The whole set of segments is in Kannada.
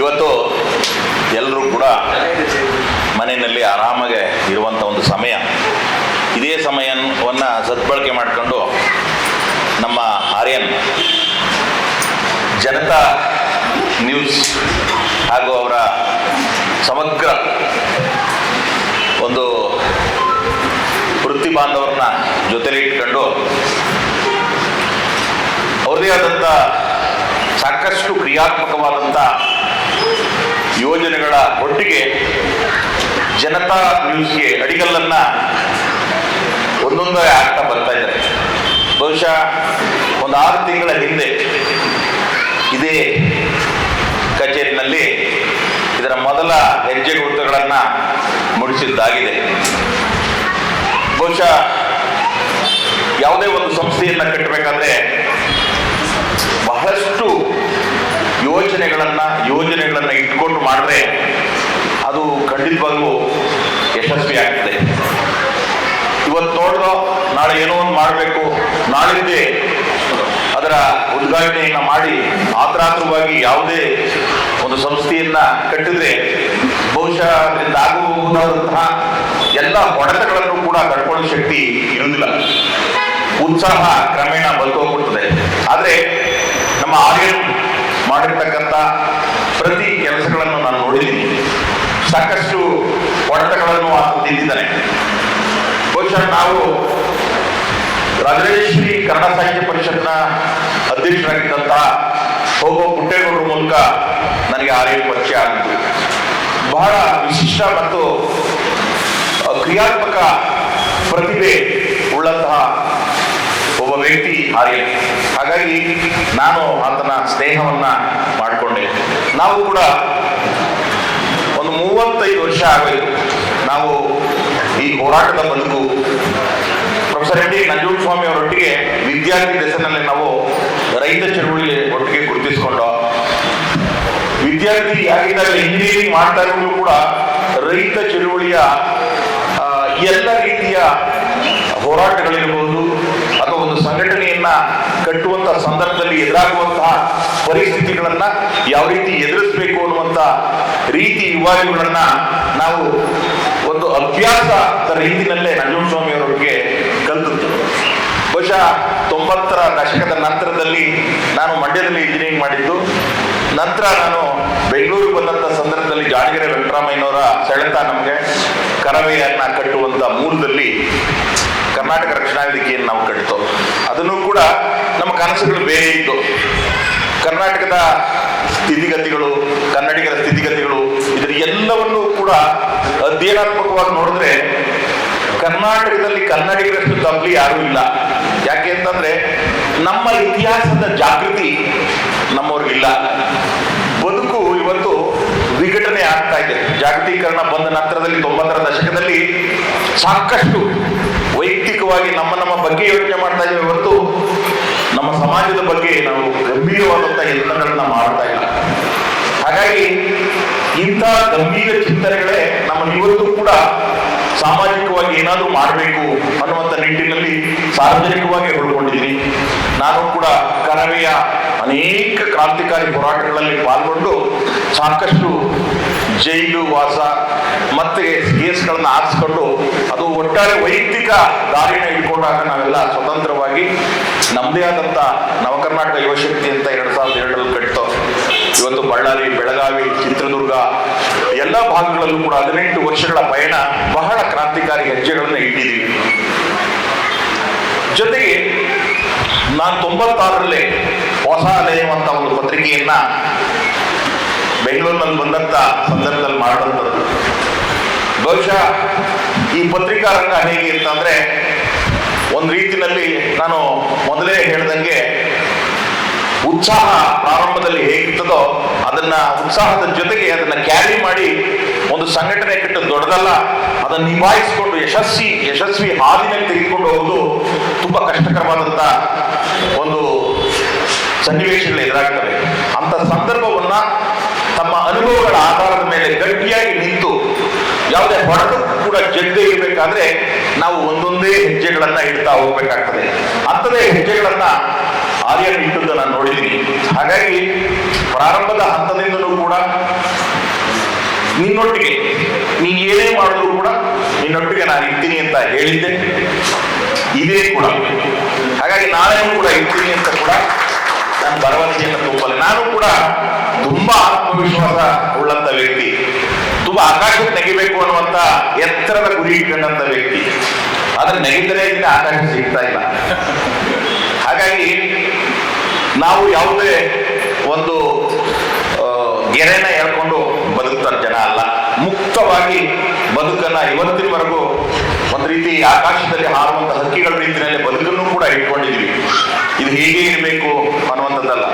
ಇವತ್ತು ಎಲ್ಲರೂ ಕೂಡ ಮನೆಯಲ್ಲಿ ಆರಾಮಾಗೆ ಇರುವಂಥ ಒಂದು ಸಮಯ. ಇದೇ ಸಮಯವನ್ನು ಸದ್ಬಳಕೆ ಮಾಡಿಕೊಂಡು ನಮ್ಮ ಆರ್ಯನ್ ಜನತಾ ನ್ಯೂಸ್ ಹಾಗೂ ಅವರ ಸಮಗ್ರ ಒಂದು ವೃತ್ತಿ ಬಾಂಧವರನ್ನ ಜೊತೆಲಿ ಇಟ್ಕೊಂಡು ಅವ್ರದೇ ಆದಂಥ ಸಾಕಷ್ಟು ಕ್ರಿಯಾತ್ಮಕವಾದಂಥ ಯೋಜನೆಗಳ ಒಟ್ಟಿಗೆ ಜನತಾ ನ್ಯೂಸ್ಗೆ ಅಡಿಗಲ್ಲನ್ನು ಒಂದೊಂದೇ ಆಗ್ತಾ ಬರ್ತಾ ಇದ್ದಾರೆ. ಬಹುಶಃ ಒಂದು 6 ತಿಂಗಳ ಹಿಂದೆ ಇದೇ ಕಚೇರಿನಲ್ಲಿ ಇದರ ಮೊದಲ ಹೆಜ್ಜೆ ಗುರುತುಗಳನ್ನು ಮೂಡಿಸಿದ್ದಾಗಿದೆ. ಬಹುಶಃ ಯಾವುದೇ ಒಂದು ಸಂಸ್ಥೆಯನ್ನು ಕಟ್ಟಬೇಕಾದ್ರೆ ಬಹಳಷ್ಟು ಯೋಜನೆಗಳನ್ನು ಇಟ್ಕೊಂಡು ಮಾಡಿದ್ರೆ ಅದು ಖಂಡಿತವಾಗ್ಲೂ ಯಶಸ್ವಿ ಆಗ್ತದೆ. ಇವತ್ತು ನೋಡಿದೋ ನಾಳೆ ಏನೋ ಒಂದು ಮಾಡಬೇಕು, ನಾಳಿದ್ದೇ ಅದರ ಉದ್ಘಾಟನೆಯನ್ನು ಮಾಡಿ ಆತುರಾತುರವಾಗಿ ಯಾವುದೇ ಒಂದು ಸಂಸ್ಥೆಯನ್ನ ಕಟ್ಟಿದ್ರೆ ಬಹುಶಃ ಅದರಿಂದ ಆಗಬಹುದಾದಂತಹ ಎಲ್ಲ ಹೊಡೆತಗಳನ್ನು ಕೂಡ ಕಳ್ಕೊಳ್ಳೋ ಶಕ್ತಿ ಇರುವುದಿಲ್ಲ. ಉತ್ಸಾಹ ಕ್ರಮೇಣ ಬದುಕೋಗ್ಬಿಡ್ತದೆ. ಆದರೆ ನಮ್ಮ ಆರ್ಯನ್ ಮಾಡಿರ್ತಕ್ಕಂಥ ಪ್ರತಿ ಕೆಲಸಗಳನ್ನು ನಾನು ನೋಡಿದ್ದೀನಿ. ಸಾಕಷ್ಟು ಹೊಡೆತಗಳನ್ನು ಆತ ತಿಂದಿದ್ದಾನೆ. ಬಹುಶಃ ನಾವು ರಾಜರಾಜೇಶ್ವರಿ ಕನ್ನಡ ಸಾಹಿತ್ಯ ಪರಿಷತ್ನ ಅಧ್ಯಕ್ಷರಾಗಿದ್ದಂತಹ ಪುಟ್ಟೇಗೌಡರ ಮೂಲಕ ನನಗೆ ಆರ್ಯನ್ ಪರಿಚಯ ಆಗಿತ್ತು. ಬಹಳ ವಿಶಿಷ್ಟ ಮತ್ತು ಕ್ರಿಯಾತ್ಮಕ ಪ್ರತಿಭೆ ಉಳ್ಳಂತಹ ಒಬ್ಬ ವ್ಯಕ್ತಿ ಆರ್ಯನ್. ಹಾಗಾಗಿ ನಾನು ಆತನ ಸ್ನೇಹವನ್ನ ಮಾಡಿಕೊಂಡೆ. ನಾವು ಕೂಡ ಒಂದು 35 ವರ್ಷ ಆಗೋಯ್ತು ನಾವು ಈ ಹೋರಾಟದ ಬದುಕು. ಪ್ರೊಫೆಸರ್ ಎನ್ ಡಿ ನಂಜುಂಡಸ್ವಾಮಿ ಅವರೊಟ್ಟಿಗೆ ವಿದ್ಯಾರ್ಥಿ ದೆಸೆನಲ್ಲಿ ನಾವು ರೈತ ಚಳವಳಿ ಒಟ್ಟಿಗೆ ಗುರುತಿಸಿಕೊಂಡು ವಿದ್ಯಾರ್ಥಿ ಆಗಿದ್ದಾಗ ಇಂಜಿನಿಯರಿಂಗ್ ಮಾಡ್ತಾ ಇರೋದು ಕೂಡ ರೈತ ಚಳವಳಿಯ ಎಲ್ಲ ರೀತಿಯ ಹೋರಾಟಗಳಿರ್ಬೋದು ಅಥವಾ ಒಂದು ಸಂಘಟನೆಯನ್ನ ಕಟ್ಟುವಂತಹ ಸಂದರ್ಭದಲ್ಲಿ ಎದುರಾಗುವಂತಹ ಪರಿಸ್ಥಿತಿಗಳನ್ನ ಯಾವ ರೀತಿ ಎದುರಿಸಬೇಕು ಅನ್ನುವಂಥ ರೀತಿ ವಿವಾದಗಳನ್ನ ನಾವು ಒಂದು ಅಭ್ಯಾಸದ ರೀತಿಯಲ್ಲೇ ನಂಜುಂಡಸ್ವಾಮಿ ಅವರಿಗೆ ಕಲಿತು. ಬಹುಶಃ 90ರ ದಶಕದ ನಂತರದಲ್ಲಿ ನಾನು ಮಂಡ್ಯದಲ್ಲಿ ಇಂಜಿನಿಯರಿಂಗ್ ಮಾಡಿದ್ದು. ನಂತರ ನಾನು ಬೆಂಗಳೂರಿಗೆ ಬಂದಂಥ ಸಂದರ್ಭದಲ್ಲಿ ಜಾಣಗೆರೆ ವೆಂಕಟರಾಮಯ್ಯನವರ ಸೆಳೆತ ನಮಗೆ ಕರವೆಯನ್ನ ಕಟ್ಟುವಂಥ ಮೂಲದಲ್ಲಿ ಕರ್ನಾಟಕ ರಕ್ಷಣಾ ವೇದಿಕೆಯನ್ನು ನಾವು ಕಟ್ಟಿತು. ಅದನ್ನು ಕೂಡ ನಮ್ಮ ಕನಸುಗಳು ಬೇರೆ ಇತ್ತು. ಕರ್ನಾಟಕದ ಸ್ಥಿತಿಗತಿಗಳು, ಕನ್ನಡಿಗರ ಸ್ಥಿತಿಗತಿಗಳು, ಇದರ ಎಲ್ಲವನ್ನೂ ಕೂಡ ಅಧ್ಯಯನಾತ್ಮಕವಾಗಿ ನೋಡಿದ್ರೆ ಕರ್ನಾಟಕದಲ್ಲಿ ಕನ್ನಡಿಗರಷ್ಟು ತಪ್ಪಲಿ ಯಾರೂ ಇಲ್ಲ. ಯಾಕೆ ಅಂತಂದ್ರೆ ನಮ್ಮ ಇತಿಹಾಸದ ಜಾಗೃತಿ ನಮ್ಮವ್ರಿಗಿಲ್ಲ. ಬದುಕು ಇವತ್ತು ವಿಘಟನೆ ಆಗ್ತಾ ಇದೆ. ಜಾಗತೀಕರಣ ಬಂದ ನಂತರದಲ್ಲಿ 90ರ ದಶಕದಲ್ಲಿ ಸಾಕಷ್ಟು ವೈಯಕ್ತಿಕವಾಗಿ ನಮ್ಮ ಬಗ್ಗೆ ಯೋಚನೆ ಮಾಡ್ತಾ ಇದ್ದೇವೆ ಹೊರತು ನಮ್ಮ ಸಮಾಜದ ಬಗ್ಗೆ ನಾವು ಗಂಭೀರವಾದಂಥ ಯತ್ನಗಳನ್ನ ಮಾಡ್ತಾ ಇಲ್ಲ. ಹಾಗಾಗಿ ಇಂಥ ಗಂಭೀರ ಚಿಂತನೆಗಳೇ ನಮ್ಮನ್ನು ಇವತ್ತು ಕೂಡ ಸಾಮಾಜಿಕವಾಗಿ ಏನಾದರೂ ಮಾಡಬೇಕು ಅನ್ನುವಂಥ ನಿಟ್ಟಿನಲ್ಲಿ ಸಾರ್ವಜನಿಕವಾಗಿ ಹೊರಕೊಂಡಿದ್ದೀನಿ. ನಾನು ಕೂಡ ಕರವೆಯ ಅನೇಕ ಕ್ರಾಂತಿಕಾರಿ ಹೋರಾಟಗಳಲ್ಲಿ ಪಾಲ್ಗೊಂಡು ಸಾಕಷ್ಟು ಜೈಲು ವಾಸ ಮತ್ತೆ ಕೇಸ್ಗಳನ್ನ ಆರಿಸ್ಕೊಂಡು ಅದು ಒಟ್ಟಾರೆ ವೈಯಕ್ತಿಕ ದಾರಿನ ಇಟ್ಕೊಂಡಾಗ ನಾವೆಲ್ಲ ಸ್ವತಂತ್ರವಾಗಿ ನಮ್ಮದೇ ಆದಂಥ ನವಕರ್ನಾಟಕ ಯುವಶಕ್ತಿ ಅಂತ 2002ರಲ್ಲಿ ಕಟ್ಟಿತು. ಇವತ್ತು ಬಳ್ಳಾರಿ, ಬೆಳಗಾವಿ, ಚಿತ್ರದುರ್ಗ ಎಲ್ಲ ಭಾಗಗಳಲ್ಲೂ ಕೂಡ 18 ವರ್ಷಗಳ ಪಯಣ ಬಹಳ ಕ್ರಾಂತಿಕಾರಿ ಹೆಜ್ಜೆಗಳನ್ನ ಇಟ್ಟಿದ್ದೀವಿ. ಜೊತೆಗೆ ನಾನು 96ರಲ್ಲಿ ಹೊಸ ಅಲೆಯ ಅಂತ ಒಂದು ಪತ್ರಿಕೆಯನ್ನ ಬೆಂಗಳೂರಿನಲ್ಲಿ ಬಂದಂತ ಸಂದರ್ಭದಲ್ಲಿ ಮಾಡುವಂಥದ್ದು. ಬಹುಶಃ ಈ ಪತ್ರಿಕಾ ರಂಗ ಹೇಗೆ ಅಂತಂದ್ರೆ ಒಂದು ರೀತಿಯಲ್ಲಿ ನಾನು ಮೊದಲೇ ಹೇಳ್ದಂಗೆ ಉತ್ಸಾಹ ಪ್ರಾರಂಭದಲ್ಲಿ ಹೇಗಿರ್ತದೋ ಅದನ್ನ ಉತ್ಸಾಹದ ಜೊತೆಗೆ ಅದನ್ನ ಕ್ಯಾರಿ ಮಾಡಿ ಒಂದು ಸಂಘಟನೆ ಕಟ್ಟು ದೊಡ್ಡದಲ್ಲ, ಅದನ್ನು ನಿಭಾಯಿಸಿಕೊಂಡು ಯಶಸ್ವಿ ಹಾದಿನಲ್ಲಿ ತೆಗೆದುಕೊಂಡು ಹೋಗೋದು ತುಂಬಾ ಕಷ್ಟಕರವಾದಂತ ಒಂದು ಸನ್ನಿವೇಶಗಳು ಎದುರಾಗ್ತವೆ. ಅಂತ ಸಂದರ್ಭವನ್ನ ತಮ್ಮ ಅನುಭವಗಳ ಆಧಾರದ ಮೇಲೆ ಗಟ್ಟಿಯಾಗಿ ನಿಂತು ಯಾವುದೇ ಹೊಡೆದು ಕೂಡ ಜಗ್ಗೇ ಇರಬೇಕಾದ್ರೆ ನಾವು ಒಂದೊಂದೇ ಹೆಜ್ಜೆಗಳನ್ನ ಇಡ್ತಾ ಹೋಗ್ಬೇಕಾಗ್ತದೆ. ಅಂಥದೇ ಹೆಜ್ಜೆಗಳನ್ನ ಆರ್ಯನ್ ಇಟ್ಟದ್ದು ನಾನು ನೋಡಿದ್ದೀನಿ. ಹಾಗಾಗಿ ಪ್ರಾರಂಭದ ಹಂತದಿಂದಲೂ ಕೂಡ ನಿನ್ನೊಟ್ಟಿಗೆ ನೀನು ಏನೇ ಮಾಡಿದ್ರು ಕೂಡ ನಿನ್ನೊಟ್ಟಿಗೆ ನಾನು ಇರ್ತೀನಿ ಅಂತ ಹೇಳಿದ್ದೆ, ಇದೇ ಕೂಡ. ಹಾಗಾಗಿ ನಾನೇನು ಕೂಡ ಇರ್ತೀನಿ ಅಂತ ಕೂಡ ನಾನು ಭರವಸೆಯನ್ನು ತುಂಬಲ್ಲ. ನಾನು ಕೂಡ ತುಂಬಾ ಆತ್ಮವಿಶ್ವಾಸ ಉಳ್ಳಂತ ವ್ಯಕ್ತಿ, ತುಂಬಾ ಆಕಾಶಕ್ಕೆ ನೆಗಿಬೇಕು ಅನ್ನುವಂತ ಎತ್ತರದ ಗುರಿ ಇಟ್ಕೊಂಡಂತ ವ್ಯಕ್ತಿ. ಆದ್ರೆ ನೆಗೆದರೆ ಆಕಾಶ ಸಿಗ್ತಾ ಇಲ್ಲ. ಹಾಗಾಗಿ ನಾವು ಯಾವುದೇ ಒಂದು ಗೆರೆನ ಹೇಳ್ಕೊಂಡು ಬದುಕ್ತಾರೆ ಜನ ಅಲ್ಲ. ಮುಕ್ತವಾಗಿ ಬದುಕನ್ನ ಇವತ್ತಿನವರೆಗೂ ಒಂದು ರೀತಿ ಆಕಾಶದಲ್ಲಿ ಹಾರುವಂತ ಹಕ್ಕಿಗಳ ರೀತಿಯಲ್ಲಿ ಬದುಕನ್ನು ಕೂಡ ಇಟ್ಕೊಂಡಿದ್ದೀವಿ. ಇದು ಹೇಗೆ ಇರಬೇಕು ಅನ್ನುವಂಥದ್ದಲ್ಲ.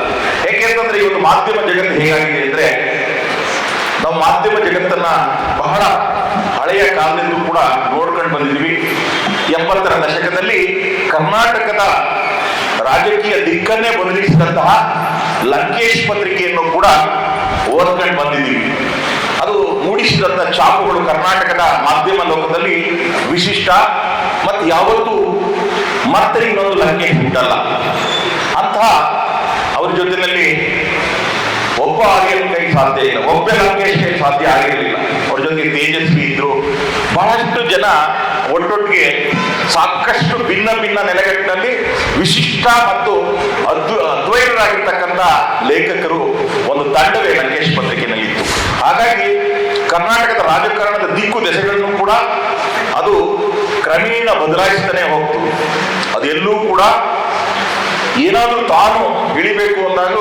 ಯಾಕೆಂತಂದ್ರೆ ಇವತ್ತು ಮಾಧ್ಯಮ ಜಗತ್ತು ಹೇಗಾಗಿದೆ ಅಂದ್ರೆ, ನಾವು ಮಾಧ್ಯಮ ಜಗತ್ತನ್ನ ಬಹಳ ಹಳೆಯ ಕಾಲದಿಂದಲೂ ಕೂಡ ನೋಡ್ಕೊಂಡು ಬಂದಿದ್ವಿ. 70ರ ದಶಕದಲ್ಲಿ ಕರ್ನಾಟಕದ ರಾಜಕೀಯ ದಿಕ್ಕನ್ನೇ ಬದಲಿಸಿದಂತಹ ಲಂಕೇಶ್ ಪತ್ರಿಕೆಯನ್ನು ಕೂಡ ಓದ್ಕೊಂಡು ಬಂದಿದ್ದೀವಿ. ಅದು ಮೂಡಿಸಿದಂತಹ ಛಾಪುಗಳು ಕರ್ನಾಟಕದ ಮಾಧ್ಯಮ ಲೋಕದಲ್ಲಿ ವಿಶಿಷ್ಟ. ಮತ್ತು ಯಾವತ್ತೂ ಮತ್ತೆ ಇನ್ನೊಂದು ಲಂಕೇಶ್ ಬಿಟ್ಟಲ್ಲ. ಅಂತಹ ಅವ್ರ ಜೊತೆಯಲ್ಲಿ ಒಬ್ಬ ಆರ್ಯನ್ ಕೈ ಸಾಧ್ಯ ಇಲ್ಲ, ಒಬ್ಬ ಲಂಕೇಶ್ ಕೈ ಸಾಧ್ಯ ಆಗಿರಲಿಲ್ಲ. ಅವ್ರ ಜೊತೆ ತೇಜಸ್ವಿ ಇದ್ರು, ಬಹಳಷ್ಟು ಜನ ಒಟ್ಟೊಟ್ಟಿಗೆ ಸಾಕಷ್ಟು ಭಿನ್ನ ಭಿನ್ನ ನೆಲೆಗಟ್ಟಿನಲ್ಲಿ ವಿಶಿಷ್ಟ ಮತ್ತು ಅದ್ವೈತರಾಗಿರ್ತಕ್ಕಂಥ ಲೇಖಕರು ಒಂದು ತಂಡವೇ ಲಂಕೇಶ್ ಪತ್ರಿಕೆಯಲ್ಲಿ ಇತ್ತು. ಹಾಗಾಗಿ ಕರ್ನಾಟಕದ ರಾಜಕಾರಣದ ದಿಕ್ಕು ದೆಸೆಗಳನ್ನು ಕೂಡ ಅದು ಕ್ರಮೇಣ ಬದಲಾಯಿಸ್ತಾನೆ ಹೋಗ್ತು. ಅದೆಲ್ಲೂ ಕೂಡ ಏನಾದರೂ ತಾನು ಇಳಿಬೇಕು ಅಂದಾಗ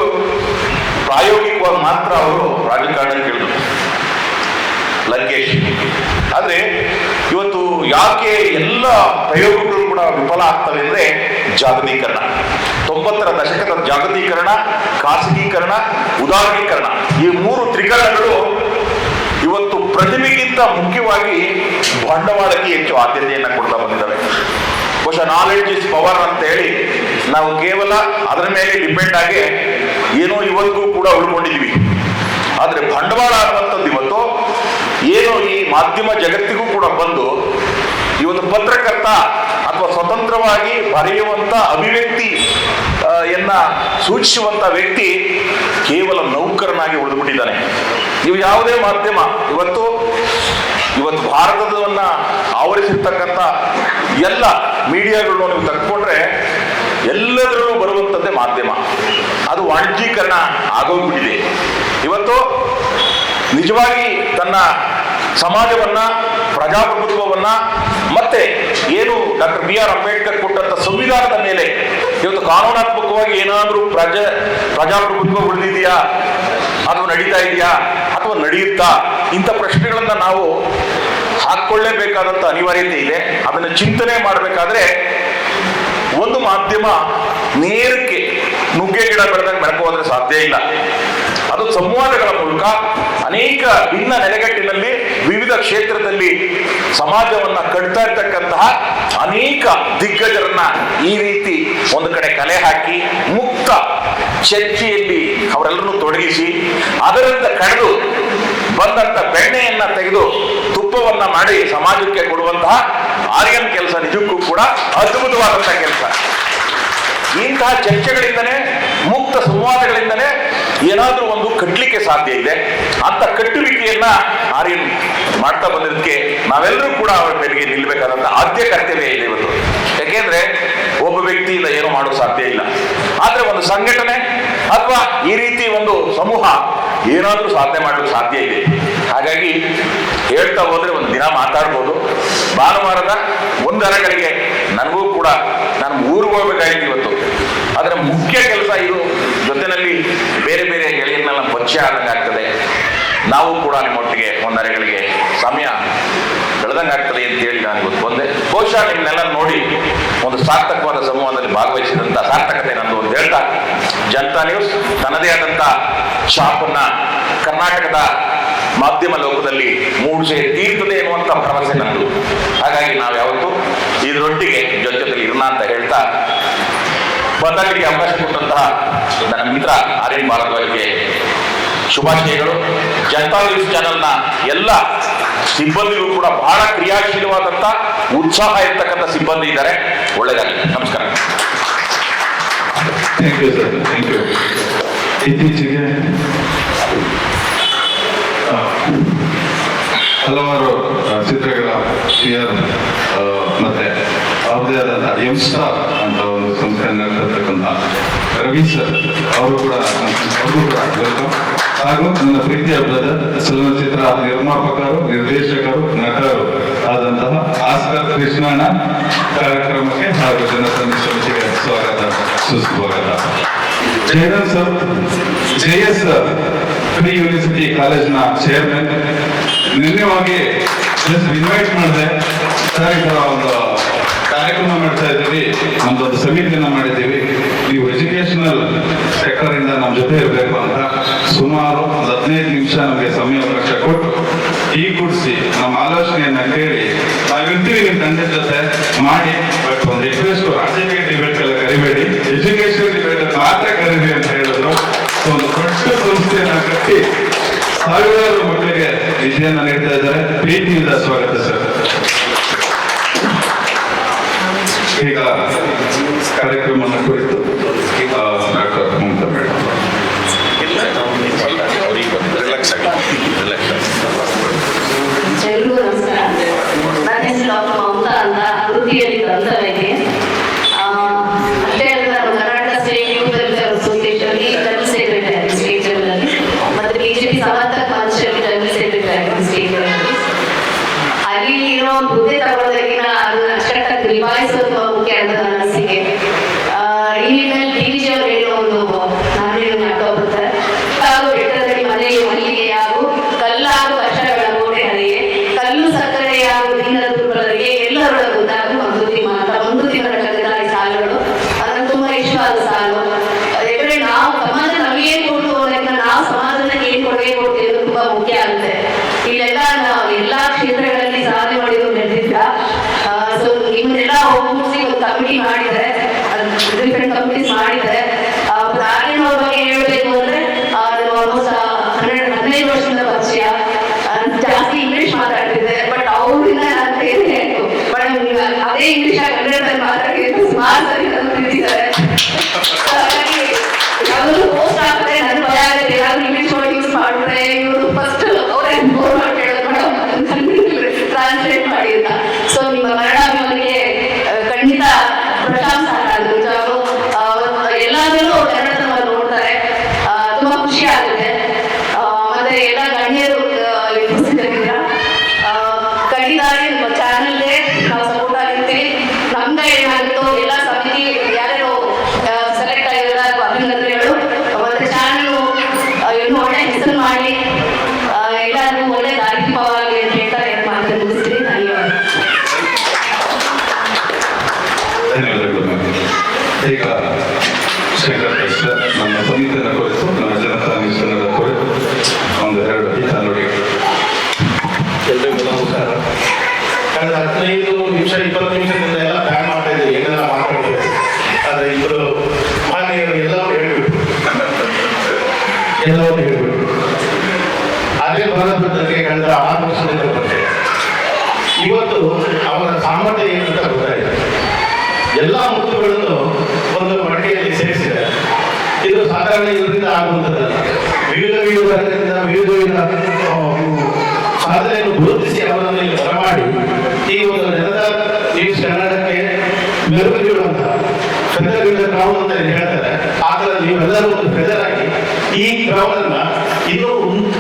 ಪ್ರಾಯೋಗಿಕವಾಗಿ ಮಾತ್ರ ಅವರು ರಾಜಕಾರಣಕ್ಕೆ ಇಳಿದ್ರು ಲಂಕೇಶ್. ಆದ್ರೆ ಇವತ್ತು ಯಾಕೆ ಎಲ್ಲ ಪ್ರಯೋಗಗಳು ಕೂಡ ವಿಫಲ ಆಗ್ತವೆ ಅಂದ್ರೆ ಜಾಗತೀಕರಣ. 90ರ ದಶಕದ ಜಾಗತೀಕರಣ, ಖಾಸಗೀಕರಣ, ಉದಾರೀಕರಣ, ಈ 3 ತ್ರಿಕರಣಗಳು ಇವತ್ತು ಪ್ರತಿಭೆಗಿಂತ ಮುಖ್ಯವಾಗಿ ಬಂಡವಾಳಕ್ಕೆ ಹೆಚ್ಚು ಆದ್ಯತೆಯನ್ನು ಕೊಡ್ತಾ ಬಂದಿದ್ದಾವೆ. ಬಹುಶಃ ನಾಲೆಡ್ಜ್ ಇಸ್ ಪವರ್ ಅಂತ ಹೇಳಿ ನಾವು ಕೇವಲ ಅದರ ಮೇಲೆ ಡಿಪೆಂಡ್ ಆಗಿ ಏನೋ ಇವತ್ತು ಕೂಡ ಉಳ್ಕೊಂಡಿದ್ವಿ. ಆದ್ರೆ ಬಂಡವಾಳ ಅನ್ನುವಂಥದ್ದು ಇವತ್ತು ಏನು ಈ ಮಾಧ್ಯಮ ಜಗತ್ತಿಗೂ ಕೂಡ ಬಂದು ಇವತ್ತು ಪತ್ರಕರ್ತ ಅಥವಾ ಸ್ವತಂತ್ರವಾಗಿ ಬರೆಯುವಂತ ಅಭಿವ್ಯಕ್ತಿ ಸೂಚಿಸುವಂತ ವ್ಯಕ್ತಿ ಕೇವಲ ನೌಕರನಾಗಿ ಉಳಿದುಬಿಟ್ಟಿದ್ದಾನೆ. ನೀವು ಯಾವುದೇ ಮಾಧ್ಯಮ ಇವತ್ತು ಭಾರತದವನ್ನ ಆವರಿಸಿರ್ತಕ್ಕಂಥ ಎಲ್ಲ ಮೀಡಿಯಾಗಳನ್ನು ನೀವು ತಕ್ಕೊಂಡ್ರೆ ಎಲ್ಲದರಲ್ಲೂ ಬರುವಂಥದ್ದೇ ಮಾಧ್ಯಮ. ಅದು ವಾಣಿಜ್ಯೀಕರಣ ಆಗೋಗ್ಬಿಟ್ಟಿದೆ. ಇವತ್ತು ನಿಜವಾಗಿ ತನ್ನ ಸಮಾಜವನ್ನ, ಪ್ರಜಾಪ್ರಭುತ್ವವನ್ನ, ಮತ್ತೆ ಏನು ಡಾಕ್ಟರ್ BR ಅಂಬೇಡ್ಕರ್ ಕೊಟ್ಟಂತ ಸಂವಿಧಾನದ ಮೇಲೆ ಇವತ್ತು ಕಾನೂನಾತ್ಮಕವಾಗಿ ಏನಾದರೂ ಪ್ರಜಾಪ್ರಭುತ್ವ ಉಳಿದಿದೆಯಾ ಅಥವಾ ನಡೀತಾ ಇದೆಯಾ ಅಥವಾ ನಡೆಯುತ್ತಾ, ಇಂಥ ಪ್ರಶ್ನೆಗಳನ್ನ ನಾವು ಹಾಕೊಳ್ಳೇಬೇಕಾದಂತ ಅನಿವಾರ್ಯತೆ ಇದೆ. ಅದನ್ನ ಚಿಂತನೆ ಮಾಡಬೇಕಾದ್ರೆ ಒಂದು ಮಾಧ್ಯಮ ನೇರಕ್ಕೆ ನುಗ್ಗೆ ಗಿಡ ಬೆಳೆದಂಗೆ ಬೆಳಕೋದ್ರೆ ಸಾಧ್ಯ ಇಲ್ಲ. ಅದು ಸಂವಾದಗಳ ಮೂಲಕ ಅನೇಕ ಭಿನ್ನ ನೆಲೆಗಟ್ಟಿನಲ್ಲಿ ವಿವಿಧ ಕ್ಷೇತ್ರದಲ್ಲಿ ಸಮಾಜವನ್ನ ಕಟ್ತಾ ಇರ್ತಕ್ಕಂತಹ ಅನೇಕ ದಿಗ್ಗಜರನ್ನ ಈ ರೀತಿ ಒಂದು ಕಡೆ ಕಲೆ ಹಾಕಿ ಮುಕ್ತ ಚರ್ಚೆಯಲ್ಲಿ ಅವರೆಲ್ಲರನ್ನು ತೊಡಗಿಸಿ ಅದರಿಂದ ಕಳೆದು ಬಂದಂತ ಬೆಣ್ಣೆಯನ್ನ ತೆಗೆದು ತುಪ್ಪವನ್ನ ಮಾಡಿ ಸಮಾಜಕ್ಕೆ ಕೊಡುವಂತಹ ಆರ್ಯನ್ ಕೆಲಸ ನಿಜಕ್ಕೂ ಕೂಡ ಅದ್ಭುತವಾದಂತಹ ಕೆಲಸ. ಇಂತಹ ಚರ್ಚೆಗಳಿಂದನೇ, ಮುಕ್ತ ಸಂವಾದಗಳಿಂದನೇ ಏನಾದ್ರೂ ಒಂದು ಕಟ್ಟಲಿಕ್ಕೆ ಸಾಧ್ಯ ಇದೆ. ಅಂತ ಕಟ್ಟುವಿಕೆಯನ್ನ ಆರ್ಯನ್ ಮಾಡ್ತಾ ಬಂದಿದ್ದಕ್ಕೆ ನಾವೆಲ್ಲರೂ ಕೂಡ ಅವರ ಬೆಲೆಗೆ ನಿಲ್ಬೇಕಾದಂತ ಆದ್ಯ ಕರ್ತವ್ಯ ಇದೆ ಇವತ್ತು. ಯಾಕೆಂದ್ರೆ ಒಬ್ಬ ವ್ಯಕ್ತಿಯಿಂದ ಏನೂ ಮಾಡೋಕೆ ಸಾಧ್ಯ ಇಲ್ಲ. ಆದ್ರೆ ಒಂದು ಸಂಘಟನೆ ಅಥವಾ ಈ ರೀತಿ ಒಂದು ಸಮೂಹ ಏನಾದ್ರೂ ಸಾಧನೆ ಮಾಡಲಿಕ್ಕೆ ಸಾಧ್ಯ ಇದೆ. ಹಾಗಾಗಿ ಹೇಳ್ತಾ ಹೋದ್ರೆ ಒಂದು ದಿನ ಮಾತಾಡ್ಬೋದು. ಭಾನುವಾರದ 1 ಗಂಟೆಗೆ ನನಗೂ ಕೂಡ ನಾನು ಊರಿಗೆ ಹೋಗ್ಬೇಕಾಗಿತ್ತು ಇವತ್ತು. ಅದರ ಮುಖ್ಯ ಕೆಲಸ ಇದು. ಜೊತೆಯಲ್ಲಿ ಬೇರೆ ಬೇರೆ ಗೆಳೆಯನ್ನೆಲ್ಲ ಪರಿಚಯ ಆದಂಗೆ ಆಗ್ತದೆ. ನಾವು ಕೂಡ ನಿಮ್ಮೊಟ್ಟಿಗೆ 1 ಗಂಟೆಗೆ ಸಮಯ ಬೆಳೆದಂಗೆ ಆಗ್ತದೆ ಅಂತ ಹೇಳಿ ನಾನು ಇವತ್ತು ಬಂದೆ. ಬಹುಶಃ ನಿಮ್ಮನ್ನೆಲ್ಲ ನೋಡಿ ಒಂದು ಸಾರ್ಥಕವಾದ ಸಮೂಹದಲ್ಲಿ ಭಾಗವಹಿಸಿದಂತ ಸಾರ್ಥಕತೆ ನಂದು ಅಂತ ಹೇಳ್ತಾ, ಜನತಾ ನ್ಯೂಸ್ ತನ್ನದೇ ಆದಂತ ಛಾಪನ್ನ ಕರ್ನಾಟಕದ ಮಾಧ್ಯಮ ಲೋಕದಲ್ಲಿ ಮೂಡಿಸಿ ತೀರ್ತದೆ ಎನ್ನುವಂತ ಭರವಸೆ ನಂದು. ಹಾಗಾಗಿ ನಾವು ಯಾವತ್ತೂ ಇದರೊಟ್ಟಿಗೆ ಜೊತೆಯಲ್ಲಿ ಇರೋಣ ಅಂತ ಹೇಳ್ತಾ, ಬಂದಗಳಿಗೆ ಅವಕಾಶ ಕೊಟ್ಟಂತಹ ನನ್ನ ಮಿತ್ರ ಆರ್ಯನ್ ಭಾರದ್ವಾಜ್ಗೆ ಶುಭಾಶಯಗಳು. ಜನತಾ ನ್ಯೂಸ್ ಚಾನೆಲ್ನ ಎಲ್ಲ ಸಿಬ್ಬಂದಿಗೂ ಕೂಡ ಬಹಳ ಕ್ರಿಯಾಶೀಲವಾದಂತ ಉತ್ಸಾಹ ಇರ್ತಕ್ಕಂಥ ಸಿಬ್ಬಂದಿ ಇದ್ದಾರೆ. ಒಳ್ಳೆಯದಾಗಲಿ. ನಮಸ್ಕಾರ. Thank you sir, thank you. ಇತ್ತೀಚೆಗೆ ಹಲವಾರು ಚಿತ್ರಗಳ ಕ್ಲಿಯರ್ ಮತ್ತೆ ಅವ್ರದೇ ಆದಂತಹ ಯಂಗ್ಸ್ಟಾರ್ ಅಂತ ಒಂದು ಸಂಸ್ಥೆಯನ್ನು ನಡೆಸಿರ್ತಕ್ಕಂಥ ರವಿ ಸರ್ ಅವರು ಕೂಡ ವೆಲ್ಕಮ್. ಹಾಗೂ ನನ್ನ ಪ್ರೀತಿಯ ಬ್ರದರ್ ಚಲನಚಿತ್ರ ನಿರ್ಮಾಪಕರು, ನಿರ್ದೇಶಕರು, ನಟರು ಆದಂತಹ ಆಸ್ಕರ್ ಕೃಷ್ಣಣ್ಣ ಕಾರ್ಯಕ್ರಮಕ್ಕೆ ಹಾಗೂ ಜನಸಂಘ ಸಮಿತಿಗೆ ಸ್ವಾಗತ, ಸುಸ್ವಾಗತ. Jayaram sir, JS pre university ಕಾಲೇಜ್ನ ಚೇರ್ಮನ್, ನಿನ್ನೆವಾಗಿ ಜಸ್ಟ್ ಇನ್ವೈಟ್ ಮಾಡಿದೆ ಸರ್, ಈ ತರ ಒಂದು ಕಾರ್ಯಕ್ರಮ ಮಾಡ್ತಾ ಇದ್ದೀವಿ, ನಮ್ದೊಂದು ಸಮಿತಿಯನ್ನ ಮಾಡಿದ್ದೀವಿ, ನೀವು ಎಜುಕೇಶನಲ್ ಸೆಕ್ಟರ್ ಇಂದ ನಮ್ಮ ಜೊತೆ ಇರಬೇಕು ಅಂತ ಸುಮಾರು 15 ನಿಮಿಷ ನಮಗೆ ಸಮಯಾವಕಾಶ ಕೊಟ್ಟು ಟೀ ಕುಡಿಸಿ ನಮ್ಮ ಆಲೋಚನೆಯನ್ನ ಕೇಳಿ ನಾವಿರ್ತೀವಿ ನಿಮ್ಮ ತಂದೆ ಜೊತೆ ಮಾಡಿ, ಬಟ್ ಒಂದು ರಿಕ್ವೆಸ್ಟ್, ರಾಜಕೀಯ ಡಿಬೇಟ್ ಎಲ್ಲ ಕರಿಬೇಡಿ, ಎಜುಕೇಶನ್ ಡಿಬೇಟ್ ಮಾತ್ರ ಕರೀರಿ ಅಂತ ಹೇಳಿದ್ರು. ಒಂದು ದೊಡ್ಡ ಸಂಸ್ಥೆಯನ್ನ ಕಟ್ಟಿ ಸಾವಿರಾರು ಮಕ್ಕಳಿಗೆ ವಿದ್ಯೆಯನ್ನ ನೀಡ್ತಾ ಇದ್ದಾರೆ. ಪ್ರೀತಿಯಿಂದ ಸ್ವಾಗತ ಸರ್. ಈಗ ಕಾರ್ಯಕ್ರಮವನ್ನು ಕುರಿತು ಡಾಕ್ಟರ್ ಮಮತಾ ಮೇಡಮ್. ಎಲ್ರಿಗೂ ನಮಸ್ಕಾರ. ನನ್ನ ಹೆಸರು ಡಾಕ್ಟರ್ ಮಮತಾ ಅಂತ, ವೃತ್ತಿಯಲ್ಲಿ ಗ್ರಂಥವೇನೆ. ಅಷ್ಟೇ ಅಲ್ಲ, ನಾನು Karnataka state youth welfare association general secretary state ಲೆವೆಲಲ್ಲಿ, ಮತ್ತೆ BJP ಸಮರ್ಥಕ ಮಂಚಲ್ಲಿ ಜನರಲ್ ಸೆಕ್ರೆಟರಿ ಸ್ಟೇಟ್ ಲೆವೆಲಲ್ಲಿ. ಅಲ್ಲಿ ಇರೋ ಒಂದು ಹುದ್ದೆ ತಗೊಳ್ಳೋದಕ್ಕಿಂತ ಅದನ್ನ ಅಷ್ಟಕ್ಕಾಗಿ ನಿಭಾಯಿಸೋದು ಮುಖ್ಯ ಅಂತ ನನ್ನ ಅನಿಸಿಕೆ. ಈ ನಿಟ್ಟಿನಲ್ಲಿ DVG ಅವರು ಹೇಳೋ ಒಂದು ನಾನೇನು ಮಾಡ್ಕೊಬರ್ತಾರೆ, ಹಾಗೂ ಬೆಟ್ಟದಲ್ಲಿ ಮನೆಗೆ ಮಲ್ಲಿಗೆ ಹಾಗೂ ಕಲ್ಲಾಗು ಕಷ್ಟಗಳ ಗೋಡೆ ಹಳೆಯೇ, ಕಲ್ಲು ಸಕ್ಕರೆಯಾಗು ದೀನರ ದುರ್ಬಲರಿಗೆ ಎಲ್ಲರೊಳಗುಂದಾಗು ಮಂದುತಿ ಮಾತ ಮಂದುತಿ ಕನ್ನಡ ಈ ಸಾಲುಗಳು ಅದನ್ನು ತುಂಬಾ ಇಷ್ಟವಾದ ಸಾಲು. ಯಾಕಂದ್ರೆ ನಾವು ಸಮಾಜ ನಮಗೇನು ಕೊಟ್ಟು ಹೋಗೋದಕ್ಕೆ ನಾವು ಸಮಾಜದಲ್ಲಿ ಏನು ಕೊಡುಗೆ ಕೊಡ್ತೀವಿ ಅನ್ನೋದು ತುಂಬಾ ಮುಖ್ಯ ಆಗುತ್ತೆ. ಇಲ್ಲೆಲ್ಲ ನಾವು ಎಲ್ಲಾ ಕ್ಷೇತ್ರಗಳಲ್ಲಿ ಸಾಧನೆ ಮಾಡಿದ್ರು ನಡೆದಿದ್ದ. ಸೊ ನಿಮ್ಮನ್ನೆಲ್ಲ ಒಗ್ಗೂಡಿಸಿ ಒಂದು ಕಮಿಟಿ ಮಾಡಿದ್ದಾರೆ, ಡಿಫ್ರೆಂಟ್ ಕಮಿಟೀಸ್ ಮಾಡಿದ್ದಾರೆ. ದಾರಿನವ್ರ ಬಗ್ಗೆ ಹೇಳ್ಬೇಕು ಅಂದ್ರೆ ಆಲ್ಮೋಸ್ಟ್ 15 ವರ್ಷದಿಂದ ಪರಿಚಯ, ಜಾಸ್ತಿ ಇಂಗ್ಲಿಷ್ ಮಾತಾಡ್ತಿದ್ದೆ, ಬಟ್ ಅವ್ರಿಂದ ನಾನು ಬೇರೆ ಹೇಳ್ತು ಮೇಡಮ್ ನೀವು ಅದೇ ಇಂಗ್ಲಿಷ್ ಕನ್ನಡದಲ್ಲಿ ಮಾತಾಡಿದ್ರೆ ಸುಮಾರು ಸರಿ ನಾನು ತಿಳಿಸಿದ್ದಾರೆ. ಹಾಗಾಗಿ ಯಾವ್ದು ಪೋಸ್ಟ್ ಆಗ್ತದೆ ನನ್ನ ಭಯ ಆಗುತ್ತೆ, ಯಾವ್ದು ಇಂಗ್ಲಿಷ್ ವರ್ಡ್ ಯೂಸ್ ಮಾಡಿದ್ರೆ ಇವರು ಫಸ್ಟ್ ಅವರೇ ಬೋರ್ ಮಾಡಿ ಹೇಳೋದು ಮೇಡಮ್ ಟ್ರಾನ್ಸ್ಲೇಟ್ ಮಾಡಿ ಅಂತ. ಸೊ ನಿಮ್ಮ ಕನ್ನಡ ಖಂಡಿತ ಪ್ರಶಂಸೆ ಆಗುತ್ತೆ. ಎಲ್ಲಾದ್ರೂ ಕನ್ನಡದ ನೋಡ್ತಾರೆ, ತುಂಬಾ ಖುಷಿ ಆಗುತ್ತೆ. ಮತ್ತೆ ಎಲ್ಲ ಗಣ್ಯರು ಕಡಿದಾರಿ ನಮ್ಮ ಚಾನಲ್ಗೆ ನಾವು ಸಪೋರ್ಟ್ ಆಗಿರ್ತೀವಿ. ನಮ್ಗೆ ಏನಾಗುತ್ತೋ ಎಲ್ಲ ಸಮಿತಿ ಯಾರ್ಯಾರು ಸೆಲೆಕ್ಟ್ ಆಗಿರೋ ಅಭಿನಂದನೆಗಳು. ಮತ್ತೆ ಚಾನಲ್ ಇನ್ನೂ ಒಳ್ಳೆ ಹೆಸರು ಮಾಡಿ ಎಲ್ಲರೂ ಒಳ್ಳೆ ದಾರಿದೀಪವಾಗಿ ಅಂತ ಹೇಳ್ತಾ ಮಾತನ್ನು ಮುಗಿಸ್ತೀನಿ. ಧನ್ಯವಾದಗಳು. ಈಗ ಶಂಕರ್ ಕೃಷ್ಣ ನಮ್ಮ ಸಮಿತಿಯನ್ನು ಕುರಿತು, ನಮ್ಮ ಜನತಾ ಮಿಷನದ ಕುರಿತು ಒಂದೆರಡು ನೋಡಿ. ಎಲ್ರಿಗೂ ನಮಸ್ಕಾರ. ಕಳೆದ 15 ನಿಮಿಷ 20 ನಿಮಿಷದಿಂದ ಎಲ್ಲ ಪ್ಲಾನ್ ಮಾಡ್ತಾ ಇದ್ದೀವಿ, ಏನೆಲ್ಲ ಮಾತಾಡ್ತೀವಿ. ಆದರೆ ಇಬ್ಬರು ಮಾನ್ಯರು ಎಲ್ಲವೂ ಹೇಳ್ಬಿಟ್ಟು ಅದೇ ಬರೋದಕ್ಕೆ ಕಳೆದ 6 ವರ್ಷದಿಂದ ಬರ್ತೇವೆ. ಇವತ್ತು ಅವರ ಸಾಮರ್ಥ್ಯ ಏನು ಅಂತ ಗೊತ್ತಾಯಿತು. ಎಲ್ಲ ಮುತ್ತುಗಳನ್ನು ಒಂದು ಮಡಿಕೆಯಲ್ಲಿ ಸೇರಿಸಿದೆ. ಇದು ಸಾಧಾರಣ ಇದರಿಂದ ಆಗುವಂಥದ್ದಲ್ಲ. ವಿವಿಧ ವರ್ಗದಿಂದ ವಿವಿಧ ಸಾಧನೆಯನ್ನು ಗುರುತಿಸಿ ಅವರನ್ನು ಇಲ್ಲಿ ಬರಮಾಡಿ ಈ ಒಂದು ಜನತಾ ನ್ಯೂಸ್ ಕನ್ನಡಕ್ಕೆ ಮೆರುಗು ನೀಡುವಂತಹ ಫೆದರ್ ಗ್ರೌಂಡ್ ಅಂತ ಹೇಳ್ತಾರೆ. ಆ ಥರ ನೀವೆಲ್ಲರೂ ಒಂದು ಫೆದರ್ ಆಗಿ ಈ ಗ್ರೌಂಡ್ ಅನ್ನ ಇನ್ನೂ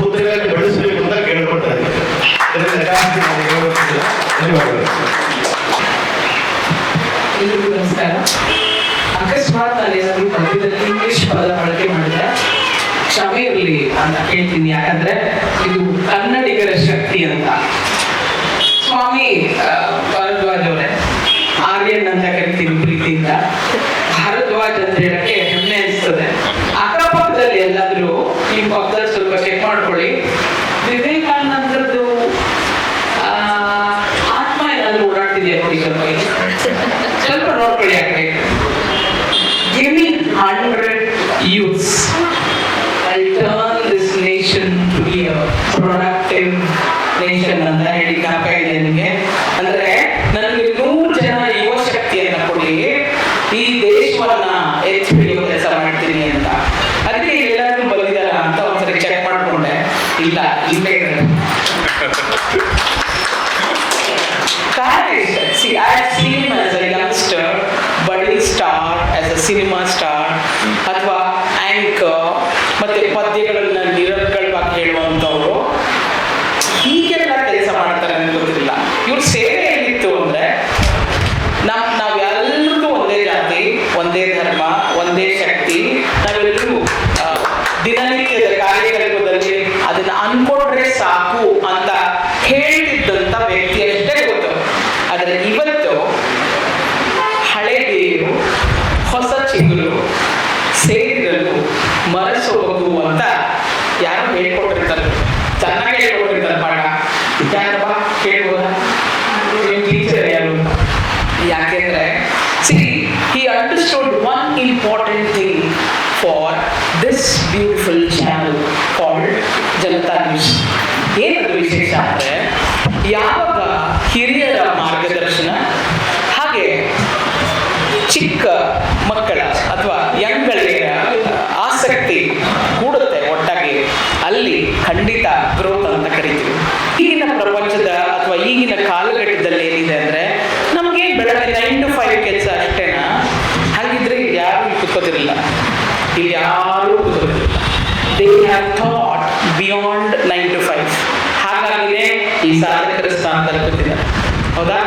ಉತ್ತರವಾಗಿ ಬೆಳೆಸಬೇಕು ಅಂತ ಕೇಳ್ಕೊಳ್ತಾ ಇದ್ದೀವಿ. ಧನ್ಯವಾದಗಳು. ಎಲ್ರಿಗೂ ನಮಸ್ಕಾರ. ಅಕಸ್ಮಾತ್ ನಾನೇನಾದ್ರೂ ಮಧ್ಯದಲ್ಲಿ ಇಂಗ್ಲಿಷ್ ಪದ ಬಳಕೆ ಮಾಡಿದ್ರೆ ಕ್ಷಮೆ ಇರಲಿ ಅಂತ ಹೇಳ್ತೀನಿ. ಯಾಕಂದ್ರೆ ಇದು ಕನ್ನಡಿಗರ ಶಕ್ತಿ ಅಂತ. ಸ್ವಾಮಿ ಭಾರದ್ವಾಜ್ ಅವರೇ, ಆರ್ಯನ್ ಅಂತ ಕರಿತೀನಿ ಪ್ರೀತಿಯಿಂದ. ಭಾರದ್ವಾಜ್ ಅಂತ ಹೇಳಕ್ಕೆ ಹೆಮ್ಮೆ ಅನಿಸ್ತದೆ. ಅಕ್ಕಪಕ್ಕದಲ್ಲಿ ಎಲ್ಲಾದ್ರೂ ನಿಮ್ಮ ಪಕ್ಕದಲ್ಲಿ ಸ್ವಲ್ಪ ಚೆಕ್ ಮಾಡ್ಕೊಳ್ಳಿ. ವಿವೇಕಾನಂದರದ್ದು ಆತ್ಮ ಏನಾದ್ರೂ ಓಡಾಡ್ತಿದೆಯಾ ನೋಡಿ, ಸ್ವಲ್ಪ ನೋಡ್ಕೊಳ್ಳಿ. ಯಾಕೆ give me 100 youths, I'll turn this nation to be a productive nation ಅಂತ ಹೇಳಿ ಜ್ಞಾಪಕ ಇದೆ ನಿಮಗೆ. ಅಂದ್ರೆ ನನಗೆ 100 ಜನ ಯುವ ಶಕ್ತಿಯನ್ನ ಕೊಡಿ, ಈ ದೇಶವನ್ನ ಎತ್ತಿ ಇಲ್ಲ ಇಲ್ಲೇ See, I have seen him as a youngster, budding star, as a cinema star, ಅಥವಾ ಆಂಕರ್, ಮತ್ತೆ ಪದ್ಯಗಳನ್ನ ನಿರರ್ಗಳವಾಗಿ ಹೇಳುವಂಥವ್ರು ಹೀಗೆಲ್ಲ ಕೆಲಸ ಮಾಡ್ತಾರೆ ಅಂತ ಗೊತ್ತಿಲ್ಲ. ಇವ್ರ ಸೇವೆ ಏನಿತ್ತು ಅಂದ್ರೆ ನಾವೆಲ್ಲರಿಗೂ ಒಂದೇ ಜಾತಿ, ಒಂದೇ ಧರ್ಮ, ಒಂದೇ ಶಕ್ತಿ, ನಾವೆಲ್ಲರೂ ದಿನನಿತ್ಯದ ಕಾರ್ಯಕಲ್ಪದಲ್ಲಿ ಅದನ್ನ ಅನ್ಕೊಂಡ್ರೆ ಸಾಕು ಅಂತ ಹೇಳ್ತಿದ್ದಂಥ ವ್ಯಕ್ತಿ ಅಷ್ಟೇ ಗೊತ್ತು. ಆದರೆ ಇವತ್ತು ಹಳೆ ಬೇರು ಹೊಸ ಚಿಗುರು ಸೇರಿದಲು ಮರಸೋಗು ಅಂತ ಯಾರು ಹೇಳ್ಕೊಟ್ಟಿರ್ತಾರೆ, ಚೆನ್ನಾಗಿ ಹೇಳ್ಕೊಟ್ಟಿರ್ತಾರೆ ಪಾಠ. ಯಾರಪ್ಪ ಕೇಳ್ಬೋದ? ನಿಮ್ಮ ಟೀಚರ್ ಯಾರು? ಯಾಕೆಂದ್ರೆ he understood one important thing for this beautiful channel called Janata News. ಏನದು ವಿಶೇಷ ಅಂದ್ರೆ ಯಾವಾಗ ಹಿರಿಯರ ಮಾರ್ಗದರ್ಶನ ಹಾಗೆ ಚಿಕ್ಕ ಮಕ್ಕಳ ಅಥವಾ ಯಂಗ್ಗಳಿಗೆ ಆಸಕ್ತಿ ಕೂಡುತ್ತೆ ಒಟ್ಟಾಗಿ, ಅಲ್ಲಿ ಖಂಡಿತ ಗ್ರೋತ್ ಅಂತ ಕರಿತೀವಿ. ಈಗಿನ ಪ್ರಪಂಚದ ಅಥವಾ ಈಗಿನ ಕಾಲಘಟ್ಟದಲ್ಲಿ ಏನಿದೆ ಅಂದ್ರೆ ನಮ್ಗೆ ಬೆಳಗ್ಗೆ 9 to 5 ಕೆಲಸ ಅಷ್ಟೇನಾ? ಹಾಗಿದ್ರೆ ಯಾರು ಕೂತ್ಕೋತಿರಲಿಲ್ಲ, ಇಲ್ಲಿ ಯಾರು ಕೂತ್ಕೋತಿರಲಿಲ್ಲ. They have thought beyond 9 to 5. ಹಾಗಾಗಿನೇ ಈ ಸಾಧಕರ ಸ್ಥಾನದಲ್ಲಿ ಕೂತಿದ್ದಾರೆ. ಹೌದಾ?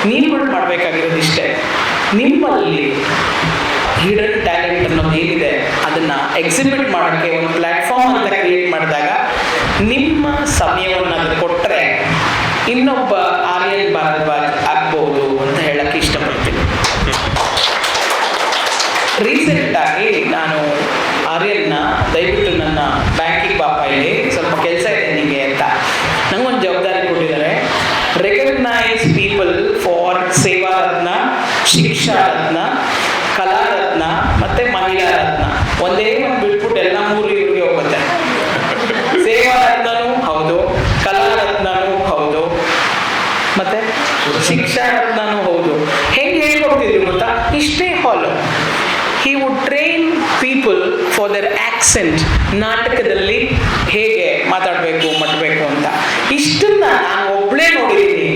ನೀವುಗಳು ಮಾಡಬೇಕಾಗಿರೋದು ಇಷ್ಟೇ, ನಿಮ್ಮಲ್ಲಿ ಹಿಡನ್ ಟ್ಯಾಲೆಂಟ್ ಅನ್ನೋದು ಏನಿದೆ ಅದನ್ನ ಎಕ್ಸಿಬಿಟ್ ಮಾಡೋಕ್ಕೆ ಒಂದು ಪ್ಲಾಟ್ಫಾರ್ಮ್ ಅಂತ ಕ್ರಿಯೇಟ್ ಮಾಡಿದಾಗ ನಿಮ್ಮ ಸಮಯವನ್ನು ಅದಕ್ಕೆ ಕೊಟ್ಟರೆ ಇನ್ನೊಬ್ಬ ಆರ್ಯನ್ ಭಾರದ್ವಾಜ್ ಆಗ್ಬಹುದು ಅಂತ ಹೇಳಕ್ಕೆ ಇಷ್ಟಪಡ್ತೀನಿ. ರೀಸೆಂಟ್ ಆಗಿ ನಾನು ಆರ್ಯನ್ನ ದಯವಿಟ್ಟು ನನ್ನ ಬ್ಯಾಂಕಿಗೆ ಪಾಪ ಇಲ್ಲಿ ಸ್ವಲ್ಪ ಕೆಲಸ ಇದೆ ನಿಮಗೆ ಅಂತ ನಂಗೊಂದು ಜವಾಬ್ದಾರಿ ಕೊಟ್ಟಿದ್ದಾರೆ. ರೆಕಗ್ನೈಸ್ ಪೀಪಲ್ ಫಾರ್ ಸೇವಾ ರತ್ನ, ಶಿಕ್ಷಾ ರತ್ನ, ಕಲಾ ರತ್ನ ಮತ್ತೆ ಮಹಿಳಾ ರತ್ನ. ಒಂದೇ ಒಂದು ಬಿಟ್ಬಿಟ್ಟು ಎಲ್ಲ 3 ಇವ್ರಿಗೆ ಹೋಗುತ್ತೆ. ಸೇವಾ ರತ್ನನೂ ಹೌದು, ಕಲಾ ರತ್ನನೂ ಹೌದು, ಮತ್ತೆ ಶಿಕ್ಷಾ ರತ್ನನೂ ಹೌದು. ಹೆಂಗೆ ಹೇಳ್ಕೊಡ್ತಿದ್ರು ಗೊತ್ತಾ? ಇಷ್ಟೇ ಹಾಲ್. He would train people for their accent. ನಾಟಕದಲ್ಲಿ ಹೇಗೆ ಮಾತಾಡಬೇಕು ಮಟ್ಟಬೇಕು ಅಂತ. ಇಷ್ಟನ್ನ ನಾನು ಒಬ್ಬಳೇ ನೋಡಿದ್ದೀನಿ,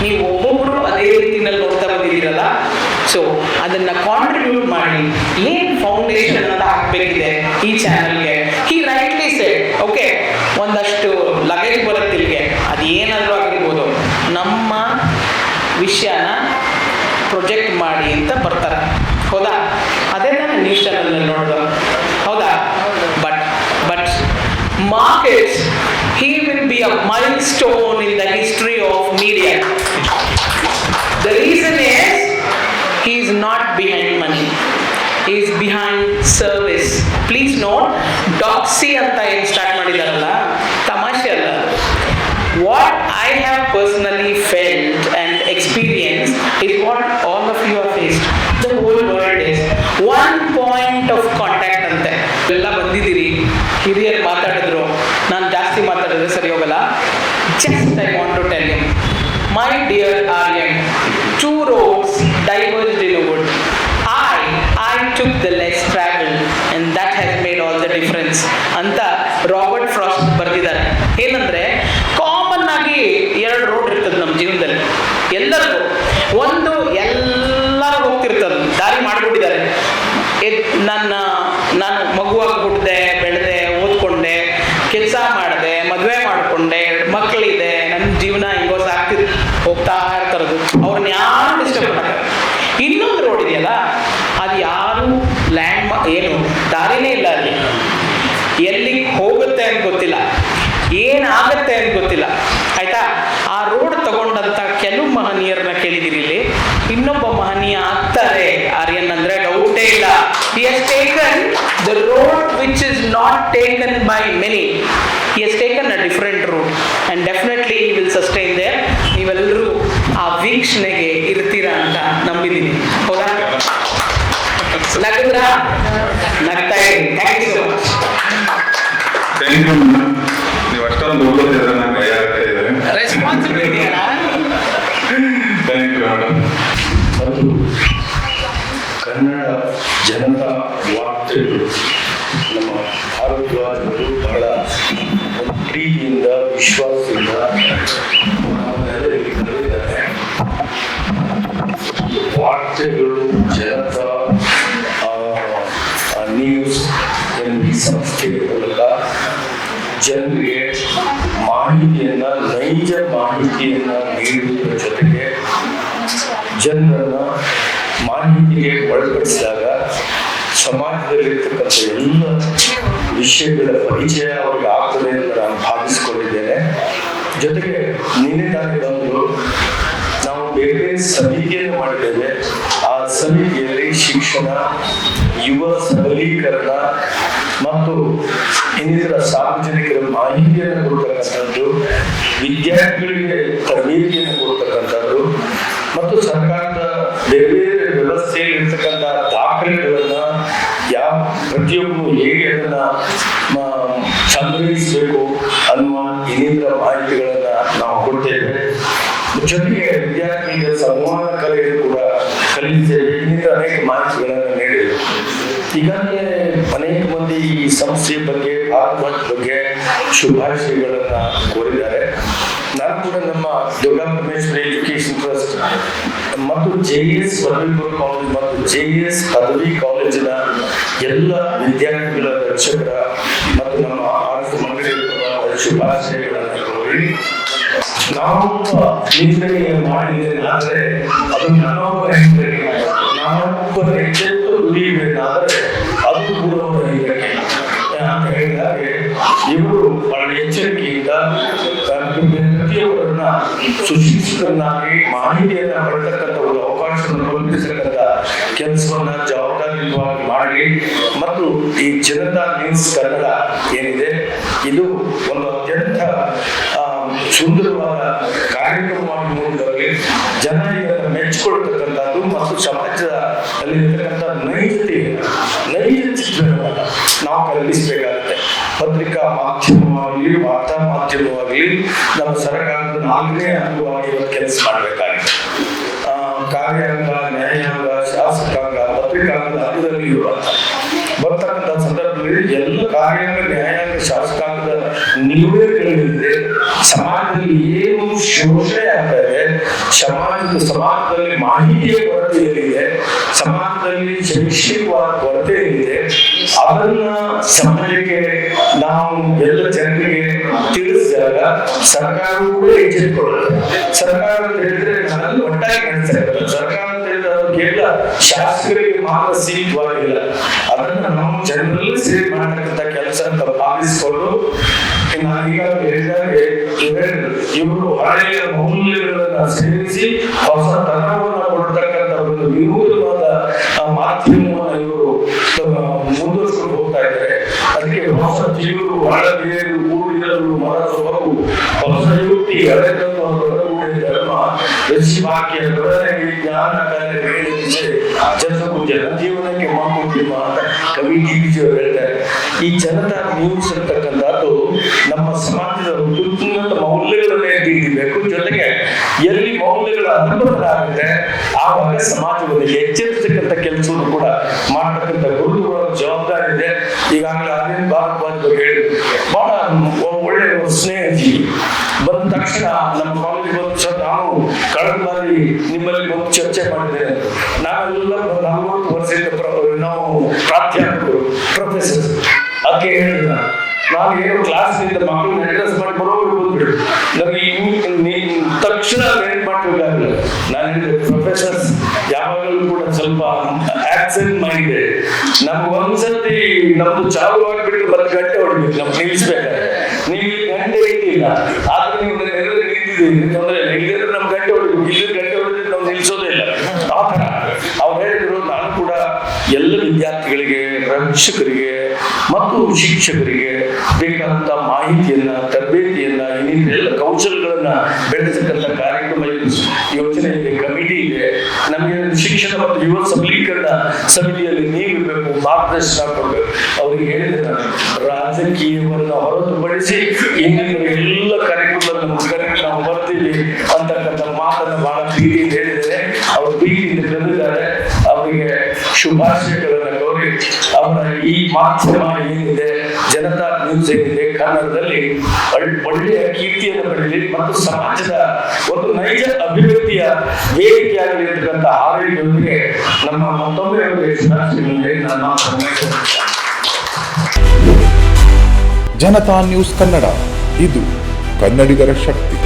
ನೀವು ಒಬ್ಬೊಬ್ಬರು ಅದೇ ರೀತಿನಲ್ಲಿ ನೋಡ್ತಾ ಬಂದಿದ್ದೀರಲ್ಲ. ಸೊ ಅದನ್ನ ಕಾಂಟ್ರಿಬ್ಯೂಟ್ ಮಾಡಿ ಏನ್ ಫೌಂಡೇಶನ್ ಅಂತ ಹಾಕ್ಬೇಕಿದೆ ಈ ಚಾನಲ್ಗೆ. ಹಿ ರೈಟ್ಲಿ ಸೆಡ್, ಓಕೆ ಒಂದಷ್ಟು ಲಗೇಜ್ ಬರುತ್ತೆ ಇಲ್ಲಿಗೆ, ಅದು ಏನಾದರೂ ಆಗಿರ್ಬೋದು, ನಮ್ಮ ವಿಷಯನ ಪ್ರೊಜೆಕ್ಟ್ ಮಾಡಿ ಅಂತ ಬರ್ತಾರೆ. ಹೌದಾ? ಅದೇ ನಾನು ನ್ಯೂಸ್ ಚಾನಲ್ ನೋಡೋದು. ಹೌದಾ? But mark it, he will be a milestone in the history of media. The reason is he is not behind money, he is behind service. Please note, doxy ಅಂತ ಏನು ಸ್ಟಾರ್ಟ್ ಮಾಡಿದಾರಲ್ಲ, ತಮಾಷೆ ಅಲ್ಲ. What I have personally felt and experienced is what all of you have faced. The whole world is one point of contact ಅಂತೆ. ಎಲ್ಲ ಬಂದಿದ್ದೀರಿ, ಹಿರಿಯರು ಮಾತಾಡಿದ್ರು, ನಾನು ಜಾಸ್ತಿ ಮಾತಾಡಿದ್ರೆ ಸರಿ ಹೋಗಲ್ಲ. Just I want to tell you, my dear Aryan, 2 roads diverged in a wood. I took the less traveled and that has made all the difference ಅಂತ ರಾಬರ್ಟ್ ಫ್ರಾಸ್ಟ್ ಬರೆದಿದ್ದಾರೆ. ಏನಂದ್ರೆ ಕಾಮನ್ ಆಗಿ 2 ರೋಡ್ ಇರ್ತದೆ ನಮ್ಮ ಜೀವನದಲ್ಲಿ ಎಲ್ಲರಿಗೂ. ಒಂದು ಎಲ್ಲರೂ ಹೋಗ್ತಿರ್ತದೆ, ದಾರಿ ಮಾಡಿಬಿಟ್ಟಿದ್ದಾರೆ. ನಾನು ಮಗುವಾಗಿ ಹುಟ್ಟಿದೆ, ಬೆಳೆದೆ, ಓದ್ಕೊಂಡೆ, ಕೆಲಸ ಮಾಡಿದೆ, ಮದುವೆ ಮಾಡಿಕೊಂಡೆ, 2 ಮಕ್ಕಳಿದೆ, ನನ್ನ ಜೀವನ ಹಿಂಗೋ ಹೋಗ್ತಾ ಇರ್ತಾರದು. ಅವ್ರನ್ನ ಯಾರು ಡಿಸ್ಟರ್ಬ್ ಮಾಡ್ತಾರೆ. ಇನ್ನೊಂದು ರೋಡ್ ಇದೆಯಲ್ಲ, ಅದು ಯಾರು ಏನು ದಾರಿನೇ ಇಲ್ಲ, ಅಲ್ಲಿ ಎಲ್ಲಿ ಹೋಗುತ್ತೆ ಅಂತ ಗೊತ್ತಿಲ್ಲ, ಏನಾಗತ್ತೆ ಅಂತ ಗೊತ್ತಿಲ್ಲ. ಆಯ್ತಾ? ಆ ರೋಡ್ ತಗೊಂಡಂತ ಕೆಲವು ಮಹನೀಯರನ್ನ ಕೇಳಿದಿರಿ ಇಲ್ಲಿ. ಇನ್ನೊಬ್ಬ ಮಹನೀಯ ಆಗ್ತಾರೆ ಆರ್ಯನ್ ಅಂದ್ರೆ ಡೌಟೇ ಇಲ್ಲ. He has taken the road which is not taken by many. He has taken a different route and definitely he will sustain there. ನೀವೆಲ್ಲರೂ ಆ ವೀಕ್ಷಣೆಗೆ ಇರ್ತೀರಾ ಅಂತ ನಂಬಿದ್ದೀನಿ. ಹೌದಾ? ನಗುದ್ರಾ? ನಗ್ತಾ ಇರಿ. Thank you so much. Thank you. ನೀವು ಅಷ್ಟೊಂದು ಓದೋದಿದ್ರೆ ನಂಗೆ ಭಯ ಆಗ್ತಾ ಇದೆ. ರೆಸ್ಪಾನ್ಸಿಬಿಲಿಟಿ ಅಲ್ಲ. Thank you madam. ಅದು ಕನ್ನಡ ಜನತಾ ವಾರ್ತೆಗಳು ನಮ್ಮ ಭಾರದ್ವಾಜರು ಬಹಳ ಜನರಿಗೆ ಮಾಹಿತಿಯನ್ನ, ನೈಜ ಮಾಹಿತಿಯನ್ನ ನೀಡುವುದರ ಜೊತೆಗೆ ಜನರನ್ನ ಮಾಹಿತಿಗೆ ಒಳಪಡಿಸಿದಾಗ ಸಮಾಜದಲ್ಲಿರ್ತಕ್ಕಂಥ ಎಲ್ಲ ವಿಷಯಗಳ ಪರಿಚಯ ಅವ್ರಿಗೆ ಆಗ್ತದೆ ಅಂತ ನಾನು ಭಾವಿಸ್ಕೊಂಡಿದ್ದೇನೆ. ಜೊತೆಗೆ ನಿನ್ನೆ ತಾನೇ ಬಂದು ನಾವು ಬೇರೆ ಬೇರೆ ಸಮಿತಿಯನ್ನು ಮಾಡಿದ್ದೇವೆ. ಆ ಸಮಿತಿಯಲ್ಲಿ ಶಿಕ್ಷಣ, ಯುವ ಸಬಲೀಕರಣ ಮತ್ತು ಇನ್ನಿತರ ಸಾರ್ವಜನಿಕರ ಮಾಹಿತಿಯನ್ನು ಕೊಡ್ತಕ್ಕಂಥದ್ದು, ವಿದ್ಯಾರ್ಥಿಗಳಿಗೆ ತರಬೇತಿಯನ್ನು ಕೊಡ್ತಕ್ಕಂಥದ್ದು ಮತ್ತು ಸರ್ಕಾರದ ಬೇರೆ ಬೇರೆ ವ್ಯವಸ್ಥೆಯಲ್ಲಿ ಇರ್ತಕ್ಕಂಥ ದಾಖಲೆಗಳನ್ನ ಪ್ರತಿಯೊಬ್ಬರು ಹೇಗೆ ಅದನ್ನ ಸಂಗ್ರಹಿಸಬೇಕು ಅನ್ನುವ ಇನ್ನಿತರ ಮಾಹಿತಿಗಳನ್ನ ನಾವು ಕೊಡ್ತೇವೆ. ಜೊತೆಗೆ ವಿದ್ಯಾರ್ಥಿಗಳಿಗೆ ಸಂವಹನ ಕಲೆಯನ್ನು ಕೂಡ ಕಲಿಸ್ತೇವೆ. ಇನ್ನಿತರ ಅನೇಕ ಮಾಹಿತಿಗಳನ್ನು ನೀಡಿದ್ದೇವೆ. ಈಗಾಗಲೇ ಅನೇಕ ಮಂದಿ ಈ ಸಂಸ್ಥೆಯ ಬಗ್ಗೆ, ಭಾರತ ಬಗ್ಗೆ ಶುಭಾಶಯಗಳನ್ನ ಕೋರಿದ್ದಾರೆ. ನಾನು ಕೂಡ ನಮ್ಮ ದುರ್ಗಾ ಪರಮೇಶ್ವರಿ ಎಜುಕೇಶನ್ ಟ್ರಸ್ಟ್ ಮತ್ತು JS ಪದವಿ ಕಾಲೇಜ್ ಮತ್ತು JS ಪದವಿ ಕಾಲೇಜಿನ ಎಲ್ಲ ವಿದ್ಯಾರ್ಥಿಗಳ ರಕ್ಷಕರ ಮತ್ತು ನಮ್ಮ ಆಡಳಿತ ಮಂಡಳಿಗಳ ಶುಭಾಶಯಗಳನ್ನು ಕೋರಿ, ನಾವೊಬ್ಬ ನಿಂದನೆ ಮಾಡಿದ್ದೇನಾದರೆ ಅದು ನನ್ನೊಬ್ಬರ ಹಿಂದನೆ, ನಾನೊಬ್ಬರ ಎಚ್ಚೆತ್ತು ದುಡಿಯಬೇಕಾದರೆ ಅದು ಕೂಡ ಹಿಂದನೆ ಅಂತ ಹೇಳಿದಾಗೆ ಇವರು ಬಹಳ ಎಚ್ಚರಿಕೆಯಿಂದ ಪ್ರತಿಯೊಬ್ಬರನ್ನ ಸುಶಿಕ್ಷಿತರನ್ನಾಗಿ ಮಾಹಿತಿಯನ್ನ ಪಡೆತಕ್ಕಂಥ ಒಂದು ಅವಕಾಶವನ್ನು ಕಲ್ಪಿಸತಕ್ಕಂಥ ಕೆಲಸವನ್ನ ಜವಾಬ್ದಾರಿಯುತವಾಗಿ ಮಾಡಿ ಮತ್ತು ಈ ಜನತಾ ನ್ಯೂಸ್ ಕನ್ನಡ ಏನಿದೆ ಇದು ಒಂದು ಅತ್ಯಂತ ಸುಂದರವಾದ ಕಾರ್ಯಕ್ರಮವಾಗಿ ಮೂಡಿದಲ್ಲಿ ಜನ ಇದನ್ನು ಮೆಚ್ಚಿಕೊಳ್ತಕ್ಕಂಥದ್ದು ಮತ್ತು ಸಮಾಜದಲ್ಲಿ ಇರ್ತಕ್ಕಂಥ ನೈಜ ಚಿತ್ರಣವನ್ನ ನಾವು ಕಲ್ಪಿಸಬೇಕಾಗುತ್ತೆ. ಪತ್ರಿಕಾ ಮಾಧ್ಯಮವಾಗಲಿ, ವಾರ್ತಾ ಮಾಧ್ಯಮವಾಗಲಿ ನಮ್ಮ ಸರ್ಕಾರದ 4ನೇ ಅಂಗವಾಗಿ ಕೆಲಸ ಮಾಡಬೇಕಾಗಿದೆ. ಕಾರ್ಯಾಂಗ, ನ್ಯಾಯಾಂಗ, ಶಾಸಕಾಂಗ, ಪತ್ರಿಕಾಂಗದ ಅಂಗದಲ್ಲಿ ಬರ್ತಕ್ಕಂಥ ಸಂದರ್ಭದಲ್ಲಿ ಎಲ್ಲ ಕಾರ್ಯಾಂಗ, ನ್ಯಾಯಾಂಗ, ಶಾಸಕಾಂಗದ ನಿಲುವುಗಳಿದೆ. ಸಮಾಜದಲ್ಲಿ ಏನು ಶೋಷಣೆ ಆಗ್ತಾ ಇದೆ, ಸಮಾಜದಲ್ಲಿ ಮಾಹಿತಿಯ ಕೊರತೆ ಏನಿದೆ, ಸಮಾಜದಲ್ಲಿ ಶೈಕ್ಷಣಿಕವಾದ ಕೊರತೆ ಏನಿದೆ, ಅದನ್ನ ಸಮಾಜಕ್ಕೆ ನಾವು ಎಲ್ಲ ಜನರಿಗೆ ತಿಳಿಸಿದಾಗ ಸರ್ಕಾರವೂ ಕೂಡ ಎಚ್ಚೆತ್ತುಕೊಳ್ಳುತ್ತೆ. ಸರ್ಕಾರ ಹೇಳಿದ್ರೆ ನಾನಲ್ಲಿ ಒಟ್ಟಾಗಿ ನಡೆಸ್ತಾರೆ. ಸರ್ಕಾರ ಕೇವಲ ಶಾಸಕರಿಗೆ ಮಾತ್ರ ಸೀಮಿತವಾಗಿಲ್ಲ, ಅದನ್ನ ನಾವು ಜನರಲ್ಲಿ ಸೇರಿ ಮಾಡತಕ್ಕಂಥ ಕೆಲಸ ಅಂತ ಭಾವಿಸಿಕೊಂಡು ನಾನು ಈಗಾಗಲೇ ಹೇಳಿದಾಗೆ ಇವರು ಹಳೆಯ ಮೌಲ್ಯಗಳನ್ನ ಸೇರಿಸಿ ಹೊಸ ತನವನ್ನ ಕೊಡ್ತಕ್ಕಂಥ ಒಂದು ವಿನೂತವಾದ ಮಾಧ್ಯಮವನ್ನು ಇವರು ಮುಂದುವರಿಸಿಕೊಂಡು ಹೋಗ್ತಾ ಇದ್ದಾರೆ. ಅದಕ್ಕೆ ಹೊಸ ಜೀವರು, ಹಳಬೇರು, ಕೂಡಿದರು, ಮರ ಸೊಬಗು, ಹೊಸ ಯುಕ್ತಿ, ಹಳೆದನ್ನು ಹೊರಗೂಡಿ ಧರ್ಮ, ಋಷಿವಾಕ್ಯ, ಬೆಳವಣಿಗೆ, ಜ್ಞಾನ, ಕಲೆ, ವೇದಿಕೆ, ಜನರು ಜನಜೀವನಕ್ಕೆ ಮಾಮೂಲಿ ಅಂತ ಕವಿ ಡಿವಿಜಿ ಅವರು ಹೇಳ್ತಾರೆ. ಈ ಜನತಾ ನ್ಯೂಸ್ ಅಂತಕ್ಕಂಥದ್ದು ನಮ್ಮ ಸಮಾಜದ ಉನ್ನತ ಮೌಲ್ಯಗಳನ್ನೇ ತಿಳಿಬೇಕು. ಜೊತೆಗೆ ಎಲ್ಲಿ ಮೌಲ್ಯಗಳ ಅನುಭವಗಳಾಗುತ್ತೆ ಆವಾಗ ಸಮಾಜವನ್ನು ಎಚ್ಚರಿಸತಕ್ಕಂಥ ಕೆಲಸವನ್ನು ಕೂಡ ಮಾಡತಕ್ಕಂಥ ಗುರುಗಳ ಜವಾಬ್ದಾರಿ ಇದೆ. ಈಗಾಗಲೇ ಅರವಿಂದ್ ಭಾರದ್ವಾಜ್ ಬಗ್ಗೆ ಹೇಳಿದ್ರು, ಬಹಳ ಒಳ್ಳೆಯ ಸ್ನೇಹಜೀವಿ. ಬಂದ ತಕ್ಷಣ ನಮ್ಮ ಕಾಲೇಜ್ ಬಂದ ನಾವು ಕಳೆದ ಬಾರಿ ನಿಮ್ಮಲ್ಲಿ ಒಂದು ಚರ್ಚೆ ಮಾಡಿದ್ದೇನೆ. ನಾವೆಲ್ಲ 40 ವರ್ಷದಿಂದ ನಾವು ಪ್ರಾಧ್ಯಾಪಕರು, ಪ್ರೊಫೆಸರ್. ಅದಕ್ಕೆ ಹೇಳಿದ ನಾನು ಏನು ಕ್ಲಾಸ್ನಿಂದ ಮಕ್ಕಳನ್ನ ಅಡ್ರೆಸ್ ಮಾಡಿ ಬರೋರು ಬಂದ್ಬಿಡು, ನನಗೆ ತಕ್ಷಣ ವೇಟ್ ಮಾಡಬೇಕಾಗಿಲ್ಲ. ನಾನು ಹೇಳಿದೆ, ಪ್ರೊಫೆಸರ್ಸ್ ಯಾವಾಗಲೂ ಕೂಡ ಸ್ವಲ್ಪ ಆಬ್ಸೆಂಟ್ ಮೈಂಡೆಡ್. ನಮ್ಗೆ ಒಂದ್ಸತಿ ನಮ್ದು ಚಾಲು ಆಗಿಬಿಟ್ಟು 10 ಗಂಟೆ ಹೊಡಿಬೇಕು, ನಮ್ಗೆ ನಿಲ್ಲಿಸ್ಬೇಕಾದ್ರೆ. ನೀವು ಗಂಟೆ ಇಟ್ಟಿಲ್ಲ, ಆದ್ರೆ ನೀವು ನಿಂತಿದ್ದೀವಿ ತೊಂದರೆ ಇಲ್ಲ. ಇಲ್ಲಿದ್ರೆ ನಮ್ಗೆ ಗಂಟೆ ಹೊಡಿಬೇಕು, ಇಲ್ಲಿ ಗಂಟೆ ಹೊಡಿದ್ರೆ ನಾವು ನಿಲ್ಲಿಸೋದೇ ಇಲ್ಲ. ಆ ಥರ ಅವ್ರು ಹೇಳಿದ್ರು. ನಾನು ಕೂಡ ಎಲ್ಲ ವಿದ್ಯಾರ್ಥಿಗಳಿಗೆ, ರಕ್ಷಕರಿಗೆ ಮತ್ತು ಶಿಕ್ಷಕರಿಗೆ ಬೇಕಾದಂತ ಮಾಹಿತಿಯನ್ನ, ತರಬೇತಿಯನ್ನ, ಇನ್ನಿತರ ಕೌಶಲ್ಯಗಳನ್ನ ಬೆಳೆಸತಕ್ಕಂಥ ಕಾರ್ಯಕ್ರಮ ಯೋಜನೆ ಇದೆ, ಕಮಿಟಿ ಇದೆ. ನಮಗೆ ಶಿಕ್ಷಣ ಮತ್ತು ಯುವ ಸಬಲೀಕರಣ ಸಮಿತಿಯಲ್ಲಿ ನೀವಿರಬೇಕು, ಮಾರ್ಗದರ್ಶನ ಕೊಡಬೇಕು. ಅವ್ರಿಗೆ ಹೇಳಿದೆ ನಾನು, ರಾಜಕೀಯವನ್ನು ಹೊರತುಪಡಿಸಿ ಇನ್ನಿತರ ಎಲ್ಲ ಕಾರ್ಯಕ್ರಮದ ಮುಖಾಂತರ ನಾವು ಬರ್ತೀವಿ ಅಂತಕ್ಕಂಥ ಮಾತನ್ನು ಬಹಳ ಪ್ರೀತಿಯಿಂದ ಹೇಳಿದರೆ ಅವರು ಪ್ರೀತಿಯಿಂದ ಕರೆದಿದ್ದಾರೆ. ಅವರಿಗೆ ಶುಭಾಶಯಗಳನ್ನು ಕೋರಿ ಅವರ ಈ ಮಾಧ್ಯಮ ಏನಿದೆ, ಜನತಾ ನ್ಯೂಸ್ ಏನಿದೆ, ಕನ್ನಡದಲ್ಲಿ ಒಳ್ಳೆಯ ಕೀರ್ತಿಯನ್ನು ಪಡೆಯಲಿ ಮತ್ತು ಸಮಾಜದ ಒಂದು ನೈಜ ಅಭಿವ್ಯಕ್ತಿಯ ವೇದಿಕೆಯಾಗಲಿ ಇರ್ತಕ್ಕಂಥ ಹಾರೈಕೆಯೊಂದಿಗೆ ನಮ್ಮ ಮತ್ತೊಮ್ಮೆ ಶುಭಾಶಯಗಳನ್ನು ನಾನು ಜನತಾ ನ್ಯೂಸ್ ಕನ್ನಡ, ಇದು ಕನ್ನಡಿಗರ ಶಕ್ತಿ.